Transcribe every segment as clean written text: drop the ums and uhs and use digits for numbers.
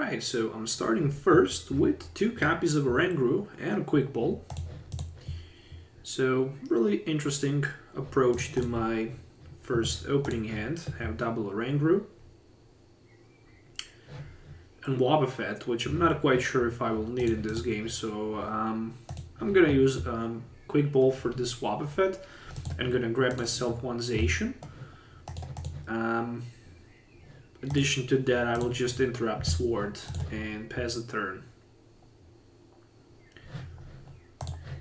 Alright, so I'm starting first with 2 copies of Oranguru and a quick ball. So, really interesting approach to my first opening hand. I have double Oranguru and Wobbuffet, which I'm not quite sure if I will need in this game, so I'm gonna use quick ball for this Wobbuffet. I'm gonna grab myself one Zacian. Addition to that, I will just interrupt Sword and pass the turn.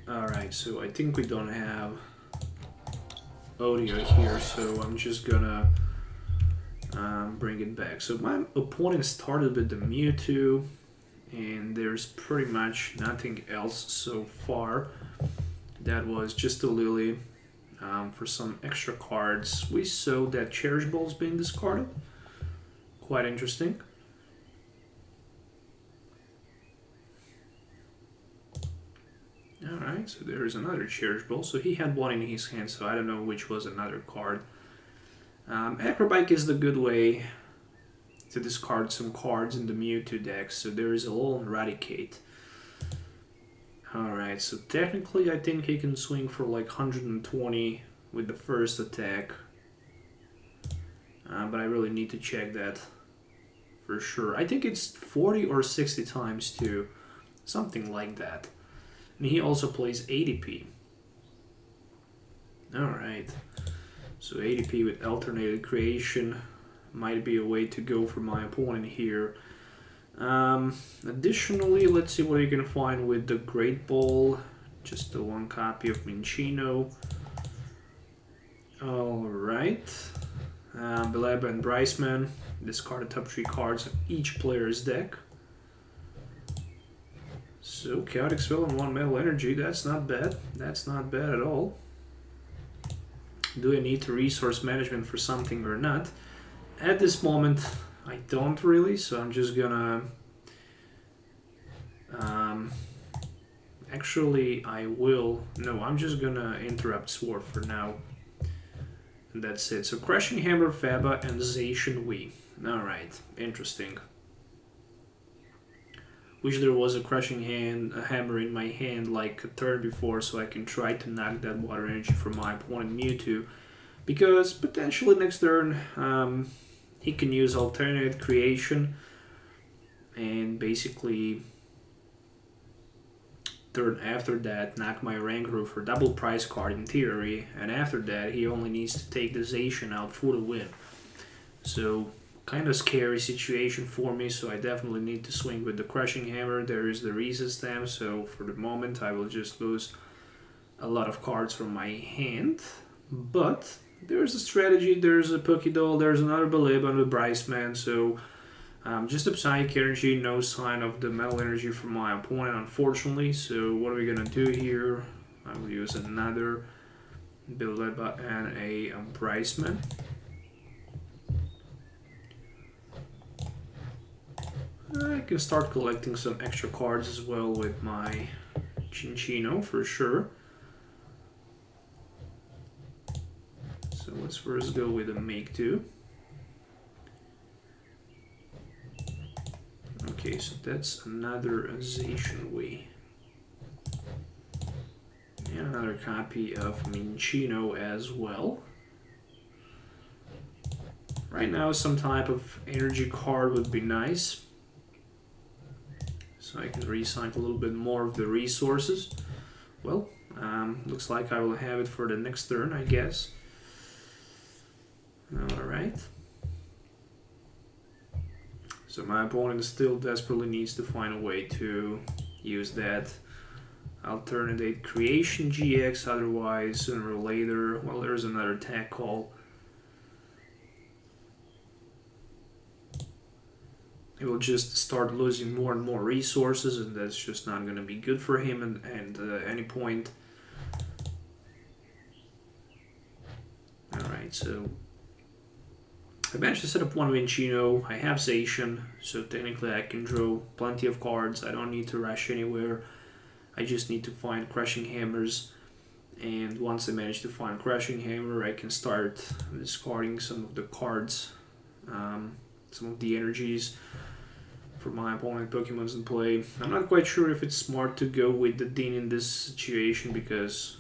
Alright, so I think we don't have audio here, so I'm just gonna bring it back. So my opponent started with the Mewtwo, and there's pretty much nothing else so far. That was just a Lily. For some extra cards, we saw that Cherish Ball's being discarded. Quite interesting. Alright, so there's another Cherish Ball. So he had one in his hand, so I don't know which was another card. Acrobike is the good way to discard some cards in the Mewtwo deck. So there is a little Eradicate. Alright, so technically I think he can swing for like 120 with the first attack. But I really need to check that for sure. I think it's 40 or 60 times too. Something like that. And he also plays ADP. Alright. So ADP with alternated creation might be a way to go for my opponent here. Additionally, let's see what you can find with the Great Ball. Just the 1 copy of Minccino. Alright. Beleba and Bryceman. Discard the top 3 cards of each player's deck. So, Chaotic Spell and 1 Metal Energy, that's not bad. That's not bad at all. Do I need to resource management for something or not? At this moment, I don't really, so I'm just gonna... actually, I will... No, I'm just gonna interrupt Sword for now. And that's it. So Crushing Hammer, Faba, and Zacian Wii. Alright, interesting. Wish there was a Crushing Hammer in my hand like a turn before, so I can try to knock that Water Energy from my opponent Mewtwo. Because potentially next turn he can use Alternate Creation and basically turn after that knock my Oranguru for double price card in theory, and after that he only needs to take the Zacian out for the win. So kind of scary situation for me, so I definitely need to swing with the Crushing Hammer. There is the Reset Stamp, so for the moment I will just lose a lot of cards from my hand. But there's a strategy, there's a Pokédoll, there's another Beleba and a Bryceman, so just a Psychic Energy, no sign of the Metal Energy from my opponent, unfortunately. So what are we gonna do here? I will use another Beleba and a Bryceman. I can start collecting some extra cards as well with my Minccino for sure. So let's first go with a Make 2. Okay, so that's another Zacian Wii. And another copy of Minccino as well. Right now some type of energy card would be nice. So I can recycle a little bit more of the resources. Well, looks like I will have it for the next turn, I guess. Alright. So my opponent still desperately needs to find a way to use that Alternate Creation GX, otherwise sooner or later, well, there's another attack call. He will just start losing more and more resources, and that's just not going to be good for him and at any point. Alright, so I managed to set up one Minccino. I have Zacian, so technically I can draw plenty of cards. I don't need to rush anywhere. I just need to find Crushing Hammers. And once I manage to find Crushing Hammer, I can start discarding some of the cards, some of the energies for my opponent Pokemon's in play. I'm not quite sure if it's smart to go with the Dean in this situation because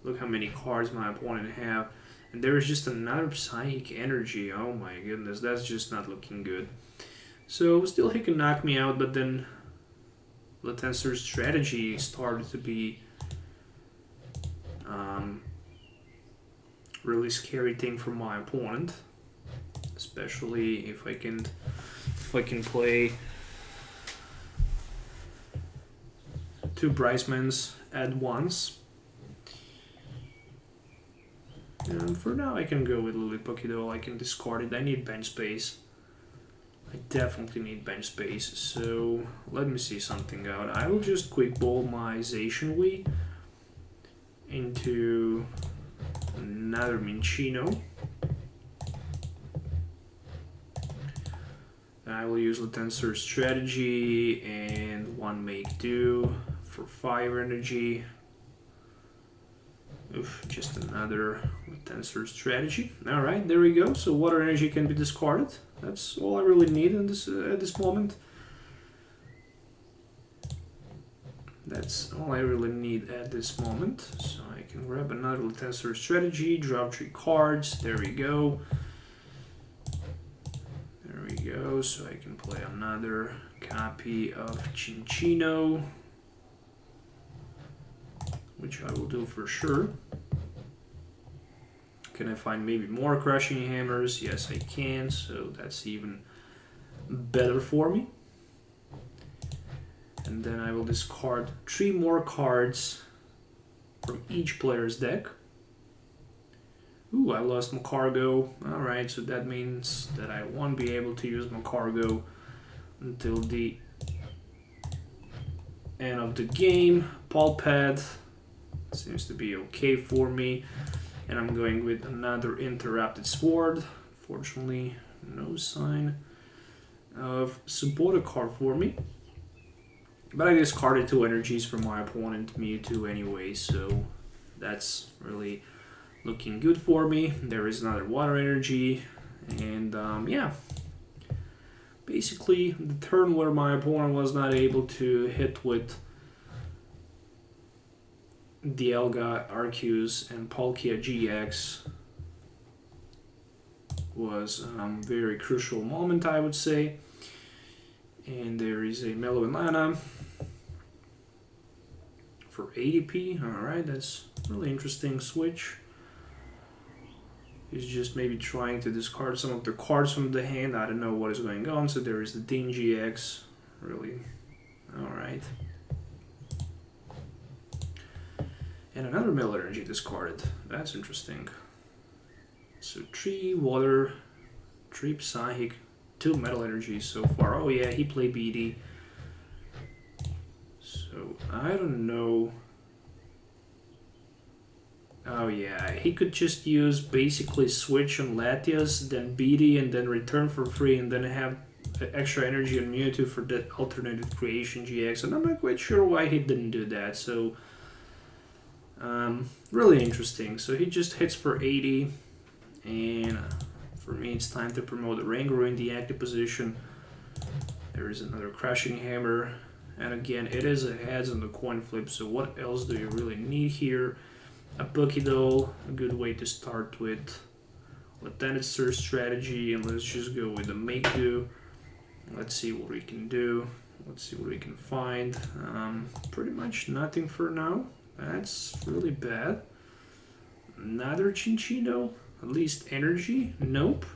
look how many cards my opponent have. And there is just another Psychic Energy. Oh my goodness, that's just not looking good. So still he can knock me out, but then Latensor's strategy started to be really scary thing for my opponent, especially if I can play two Bricemans at once. And for now I can go with Lilliputidoll. I can discard it. I need bench space. I definitely need bench space. So let me see something out. I will just quick ball my Zacian into another Minccino. I will use Latensor's strategy and one Make Do for fire energy. Oof, just another Tensor strategy. Alright, there we go. So water energy can be discarded. That's all I really need in this at this moment. That's all I really need at this moment. So I can grab another Tensor strategy, drop 3 cards. There we go. There we go. So I can play another copy of Cinccino, which I will do for sure. Can I find maybe more Crushing Hammers? Yes, I can, so that's even better for me. And then I will discard 3 more cards from each player's deck. Ooh, I lost Macargo. Alright, so that means that I won't be able to use Macargo until the end of the game. Pulpad seems to be okay for me. And I'm going with another Interrupted Sword. Fortunately, no sign of Subota card for me. But I discarded 2 energies from my opponent, Mewtwo anyway, so that's really looking good for me. There is another water energy, and yeah. Basically, the turn where my opponent was not able to hit with Dialga, Arceus, and Palkia GX was a very crucial moment, I would say. And there is a Mellow Lana for ADP. Alright, that's really interesting switch. He's just maybe trying to discard some of the cards from the hand. I don't know what is going on. So there is the Dean GX. Really. Alright. And another Metal Energy discarded. That's interesting. So 3 Water, 3 Psychic, 2 Metal Energies so far. Oh yeah, he played BD. So I don't know. Oh yeah, he could just use basically switch on Latias, then BD, and then return for free, and then have extra energy on Mewtwo for that alternative creation GX. And I'm not quite sure why he didn't do that. So really interesting. So he just hits for 80, and for me it's time to promote Oranguru in the active position. There is another Crushing Hammer, and again it is a heads on the coin flip, so what else do you really need here? A Pokédoll, a good way to start with Tensor strategy, and let's just go with the Make Do. Let's see what we can do. Let's see what we can find. Pretty much nothing for now. That's really bad. Another Cinccino, at least energy. Nope.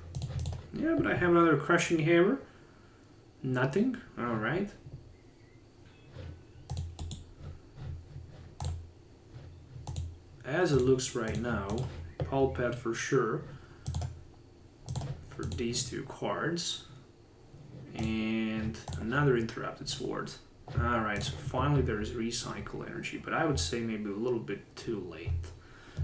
Yeah, but I have another Crushing Hammer. Nothing. All right. As it looks right now, Pulpad for sure for these 2 cards. And another Interrupted Sword. Alright, so finally there is Recycle Energy, but I would say maybe a little bit too late.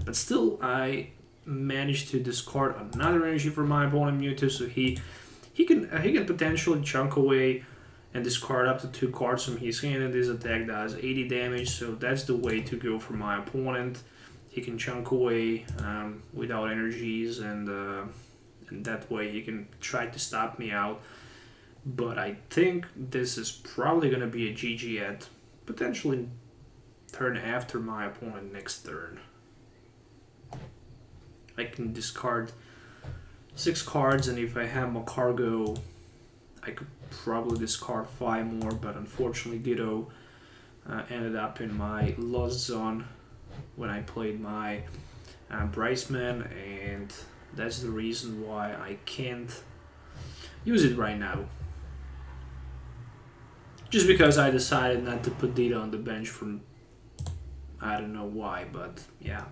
But still, I managed to discard another energy for my opponent Mewtwo, so he can potentially chunk away and discard up to 2 cards from his hand, and this attack does 80 damage, so that's the way to go for my opponent. He can chunk away without energies, and that way he can try to stop me out. but I think this is probably gonna be a GG at potentially turn after my opponent next turn. I can discard 6 cards, and if I have my cargo, I could probably discard 5 more, but unfortunately Ditto ended up in my lost zone when I played my Bryceman, and that's the reason why I can't use it right now. Just because I decided not to put Ditto on the bench from I don't know why, but yeah.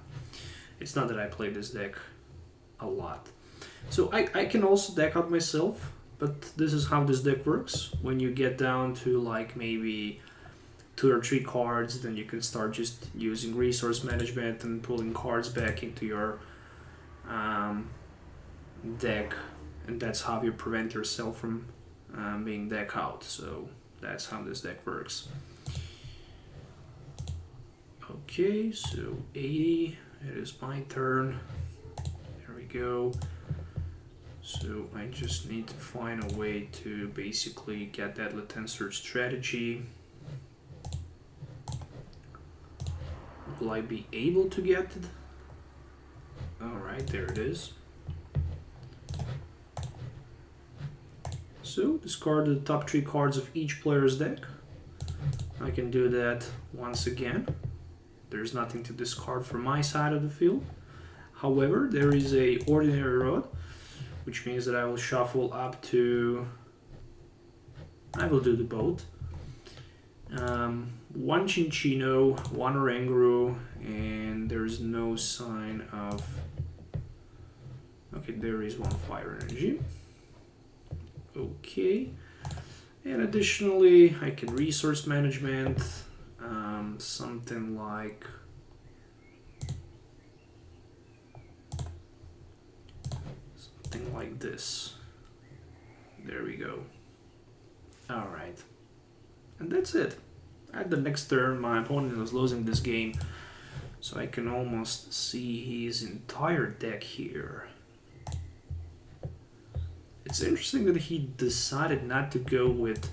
It's not that I play this deck a lot. So I can also deck out myself, but this is how this deck works. When you get down to like maybe 2 or 3 cards, then you can start just using resource management and pulling cards back into your deck, and that's how you prevent yourself from being deck out. So that's how this deck works. Okay, so 80, it is my turn. There we go. So I just need to find a way to basically get that Latensor strategy. Will I be able to get it? Alright, there it is. So discard the top 3 cards of each player's deck. I can do that once again. There's nothing to discard from my side of the field. However, there is a ordinary rod, which means that I will shuffle up to... I will do the both. 1 Cinccino, 1 Oranguru, and there's no sign of... Okay, there is 1 Fire Energy. Okay. And additionally, I can resource management, something like... Something like this. There we go. Alright. And that's it. At the next turn, my opponent was losing this game, so I can almost see his entire deck here. It's interesting that he decided not to go with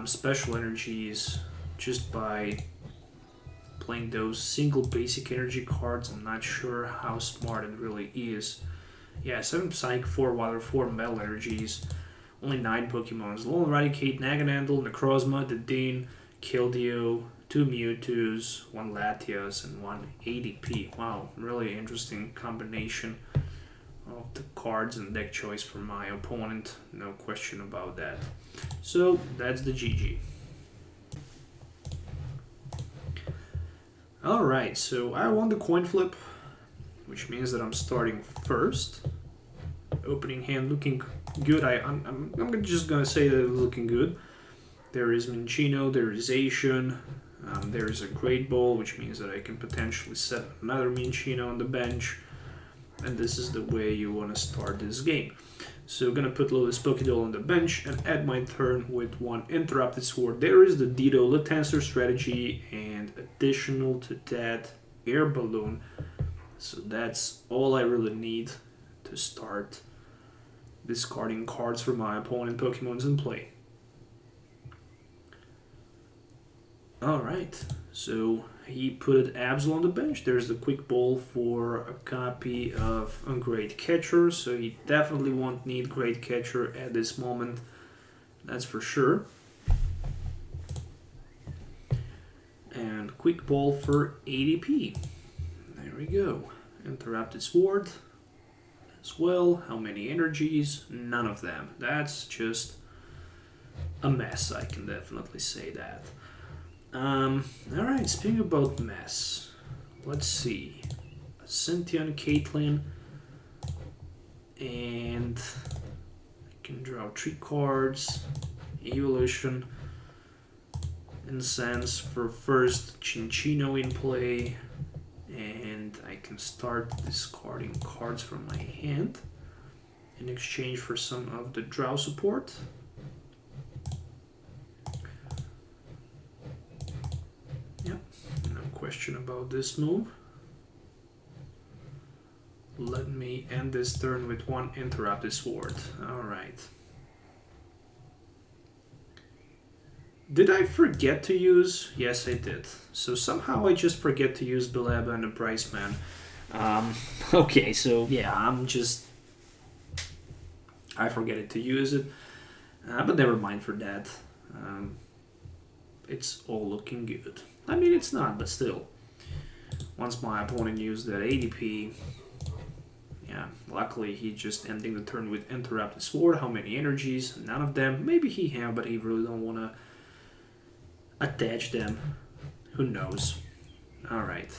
special energies just by playing those single basic energy cards. I'm not sure how smart it really is. Yeah, 7 Psych, 4 Water, 4 Metal Energies, only 9 Pokemons. Lone Eradicate, Naganadel, Necrozma, Dedenne, Keldeo, 2 Mewtwo's, 1 Latios, and 1 ADP. Wow, really interesting combination of the cards and deck choice for my opponent. No question about that. So, that's the GG. Alright, so I won the coin flip, which means that I'm starting first. Opening hand looking good. I'm just gonna say that it's looking good. There is Minccino, there is Asian, there is a Great Ball, which means that I can potentially set another Minccino on the bench, and this is the way you want to start this game. So I'm gonna put Lotus Pokédoll on the bench and add my turn with 1 Interrupted Sword. There is the Ditto Latensor strategy, and additional to that, Air Balloon. So that's all I really need to start discarding cards for my opponent Pokemon's in play. Alright, so he put Absol on the bench. There's the Quick Ball for a copy of a Great Catcher, so he definitely won't need Great Catcher at this moment, that's for sure. And Quick Ball for ADP. There we go. Interrupted Sword as well. How many energies? None of them. That's just a mess, I can definitely say that. Alright, speaking about mess, let's see. Cynthia, Caitlyn, and I can draw 3 cards. Evolution, Incense for first Cinccino in play, and I can start discarding cards from my hand in exchange for some of the draw support. Yep, no question about this move. Let me end this turn with 1 Interrupted Sword. Alright. Did I forget to use? Yes, I did. So somehow I just forget to use Belaba and the Price Man. Okay, so yeah, I forget it to use it. But never mind for that. It's all looking good. I mean, it's not, but still. Once my opponent used that ADP, yeah, luckily he just ending the turn with Interrupted Sword. How many energies? None of them. Maybe he have, but he really don't want to attach them. Who knows? Alright.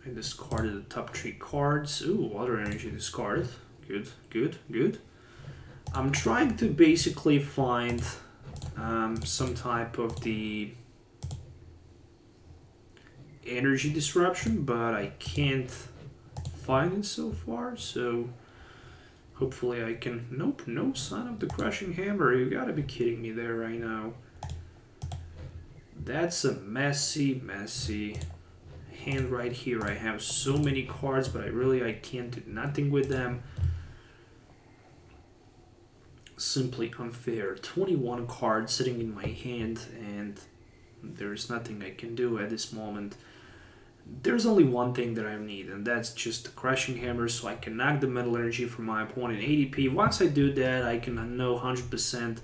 I discarded the top 3 cards. Ooh, water energy discarded. Good, good, good. I'm trying to basically find some type of the energy disruption, but I can't find it so far, so hopefully I can... Nope, no sign of the crushing hammer. You gotta be kidding me there right now. That's a messy hand right here. I have so many cards, but I can't do nothing with them. Simply unfair. 21 cards sitting in my hand, and there's nothing I can do at this moment. There's only one thing that I need, and that's just the crushing hammer, so I can knock the mental energy from my opponent ADP. Once I do that, I can know 100%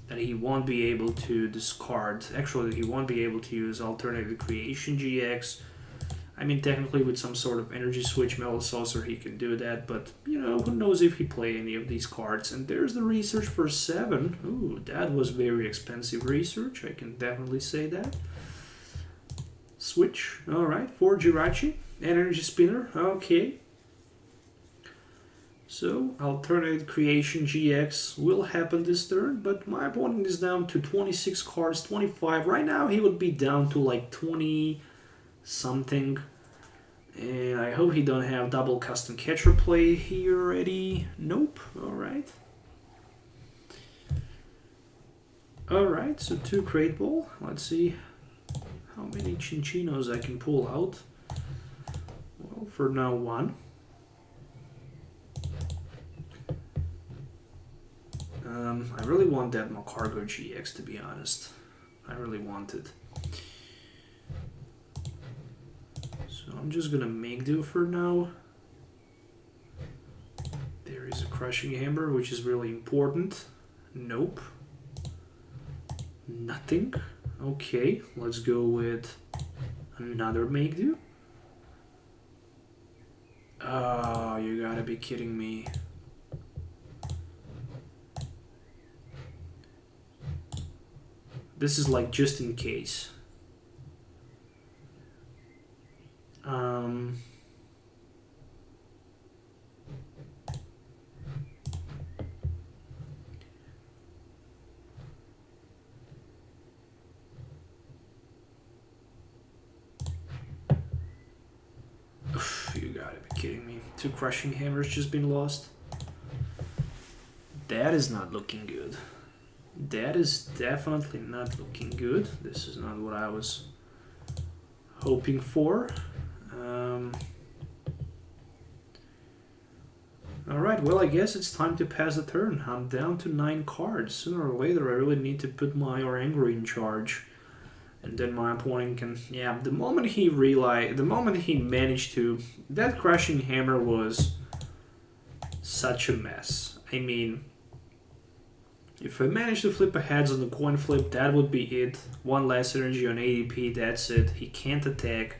that he won't be able to discard. Actually, he won't be able to use Alternative Creation GX. I mean, technically with some sort of energy switch Metal Saucer he can do that, but, you know, who knows if he play any of these cards. And there's the research for 7. Ooh, that was very expensive research, I can definitely say that. Switch, alright, for Jirachi. Energy Spinner, okay. So, Alternative Creation GX will happen this turn, but my opponent is down to 26 cards, 25. Right now he would be down to like 20... something, and I hope he don't have double custom catcher play here already. Nope. Alright, so 2 crate ball. Let's see how many Chinchinos I can pull out. Well, for now 1. I really want that Macargo GX, to be honest. I really want it. I'm just gonna make do for now. There is a crushing hammer, which is really important. Nope. Nothing. Okay, let's go with another make do. Oh, you gotta be kidding me. This is like just in case. You gotta be kidding me. 2 crushing hammers just been lost. That is not looking good. That is definitely not looking good. This is not what I was hoping for. Alright, well, I guess it's time to pass the turn. I'm down to 9 cards. Sooner or later, I really need to put my Oranguru in charge. And then my opponent can... Yeah, the moment he managed to... That crushing hammer was such a mess. I mean, if I managed to flip a heads on the coin flip, that would be it. 1 less energy on ADP, that's it. He can't attack.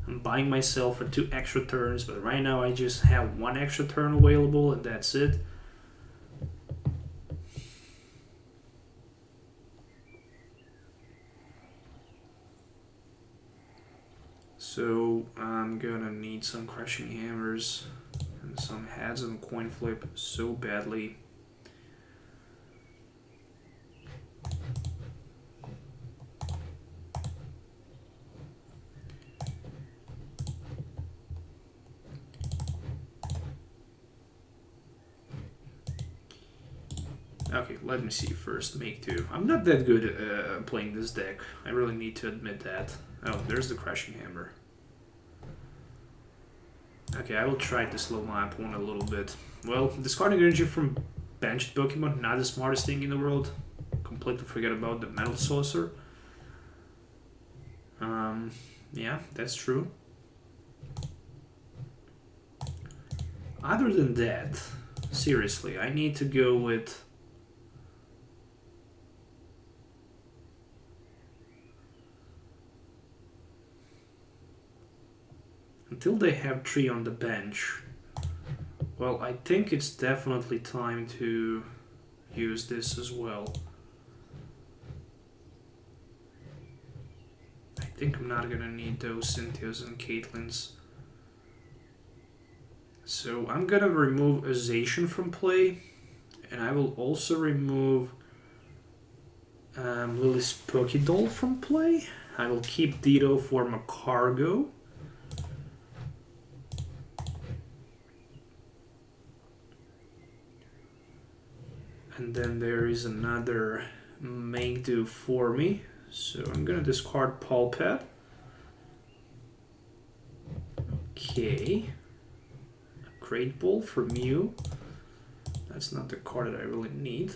I'm buying myself for 2 extra turns, but right now I just have 1 extra turn available, and that's it. So I'm gonna need some crushing hammers and some heads on coin flip so badly. Okay, let me see first. Make 2. I'm not that good at playing this deck. I really need to admit that. Oh, there's the crushing hammer. Okay, I will try to slow my opponent a little bit. Well, discarding energy from benched Pokemon, not the smartest thing in the world. Completely forget about the Metal Saucer. Yeah, that's true. Other than that, seriously, I need to go with... Until they have 3 on the bench. Well, I think it's definitely time to use this as well. I think I'm not gonna need those Cynthias and Caitlyn's. So I'm gonna remove Azation from play, and I will also remove Lily's Pokédoll from play. I will keep Ditto for Macargo. And then there is another Make Do for me. So I'm gonna discard Pulpet. Okay. Great Ball for Mew. That's not the card that I really need.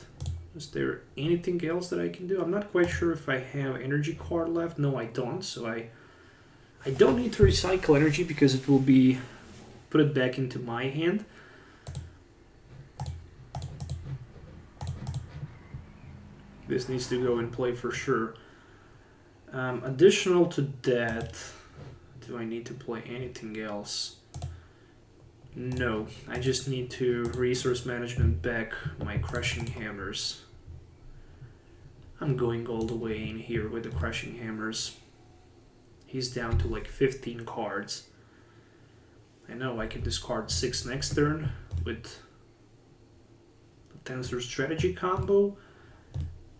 Is there anything else that I can do? I'm not quite sure if I have energy card left. No, I don't. So I don't need to recycle energy because it will be put it back into my hand. This needs to go in play for sure. Additional to that, do I need to play anything else? No, I just need to resource management back my Crushing Hammers. I'm going all the way in here with the Crushing Hammers. He's down to like 15 cards. I know I can discard 6 next turn with the Tensor Strategy combo.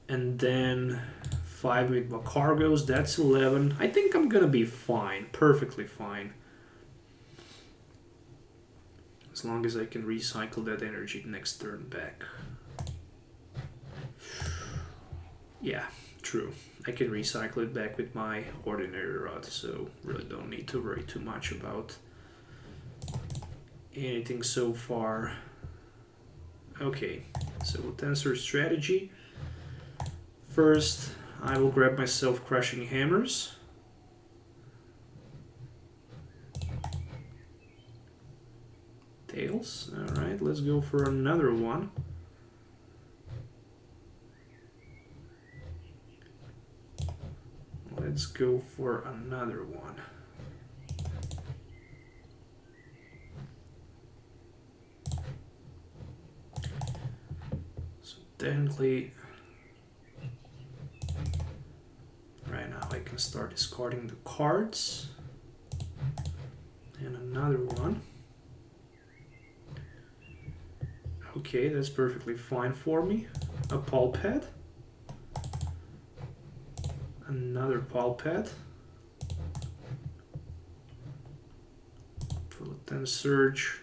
And then 5 with Macargos, that's 11. I think I'm gonna be fine, perfectly fine. As long as I can recycle that energy next turn back. Yeah, true. I can recycle it back with my Ordinary Rod, so really don't need to worry too much about anything so far. Okay, so Tensor Strategy. First, I will grab myself Crushing Hammers. Tails. Alright, let's go for another one. Let's go for another one. So technically, right now I can start discarding the cards. And another one. Okay, that's perfectly fine for me. A Pulpet. Another Pulpet. For Lieutenant Surge.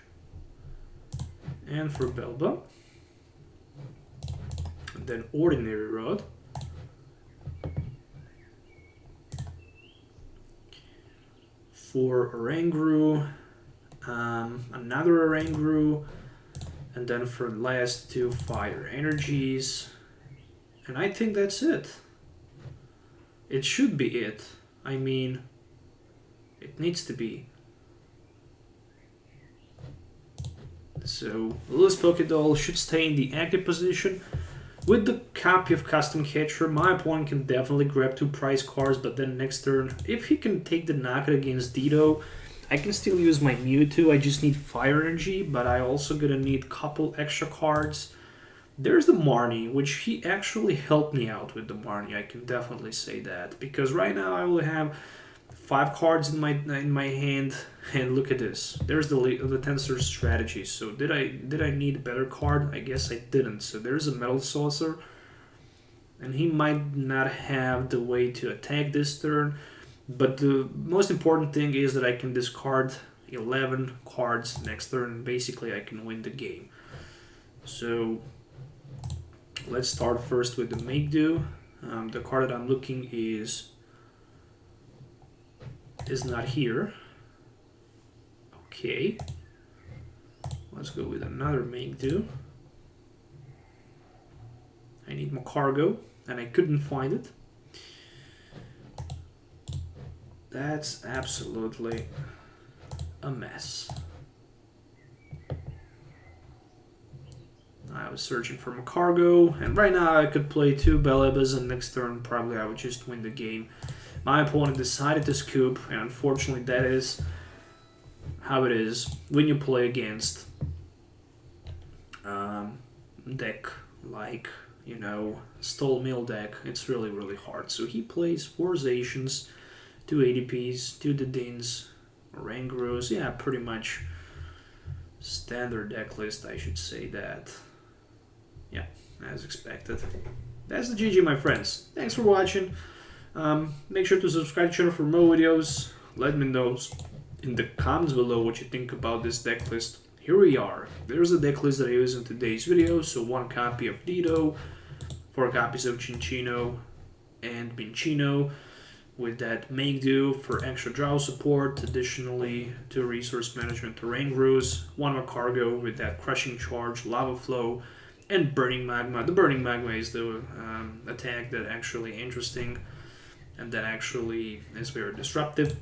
And for Belba. And then Ordinary Rod. For Oranguru. Another Oranguru. And then for the last 2 Fire Energies. And I think that's it. It should be it. I mean, it needs to be. So, Lily's Pokédoll should stay in the active position. With the copy of Custom Catcher, my opponent can definitely grab 2 prize cards, but then next turn, if he can take the knockout against Ditto, I can still use my Mewtwo. I just need Fire Energy, but I also gonna need a couple extra cards. There's the Marnie, which he actually helped me out with the Marnie. I can definitely say that, because right now I will have 5 cards in my hand, and look at this. There's the Tensor Strategy. So did I need a better card? I guess I didn't. So there's a Metal Saucer, and he might not have the way to attack this turn. But the most important thing is that I can discard 11 cards next turn. Basically, I can win the game. So let's start first with the Make Do. The card that I'm looking is not here. Okay. Let's go with another make do. I need my cargo, and I couldn't find it. That's absolutely a mess. I was searching for my cargo, and right now I could play 2 Belebas, and next turn probably I would just win the game. My opponent decided to scoop, and unfortunately that is how it is when you play against deck like, you know, Stall Mill deck. It's really, really hard. So he plays 4 Zacians, 2 ADPs, 2 Dedins, Orangurus. Yeah, pretty much standard deck list, I should say that. Yeah, as expected. That's the GG, my friends. Thanks for watching. Make sure to subscribe to the channel for more videos. Let me know in the comments below what you think about this deck list. Here we are. There's the deck list that I use in today's video. So 1 copy of Dido, 4 copies of Cinccino and Minccino, with that make do for extra draw support. Additionally, 2 resource management Orangurus, 1 more cargo with that crushing charge, lava flow, and burning magma. The burning magma is the attack that actually interesting and that actually is very disruptive.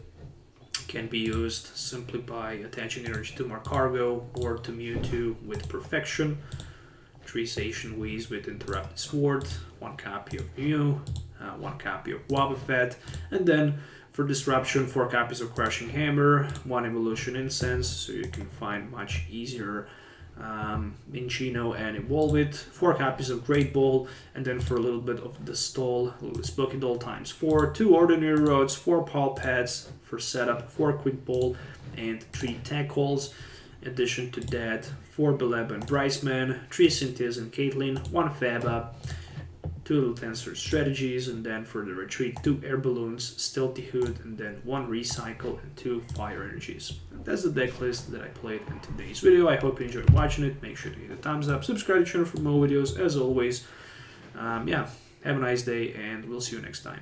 Can be used simply by attaching energy to more cargo or to Mewtwo with perfection. 3 Zacian Wheeze with interrupted sword, 1 copy of Mew, 1 copy of Wobbuffet, and then for disruption 4 copies of Crushing Hammer, 1 Evolution Incense, so you can find much easier Minccino and evolve it, 4 copies of Great Ball, and then for a little bit of the stall, Spooky Doll times 4, 2 Ordinary Roads, 4 Paw Pads for setup, 4 Quick Ball, and 3 Tackles. In addition to that, 4 Beleb and Bryceman, 3 Cynthias and Caitlyn, 1 Faba, 2 Little Tensor Strategies, and then for the retreat 2 Air Balloons, Stealthy Hood, and then 1 Recycle and 2 Fire Energies. And that's the deck list that I played in today's video. I hope you enjoyed watching it. Make sure to hit the thumbs up, subscribe to the channel for more videos. As always, yeah, have a nice day, and we'll see you next time.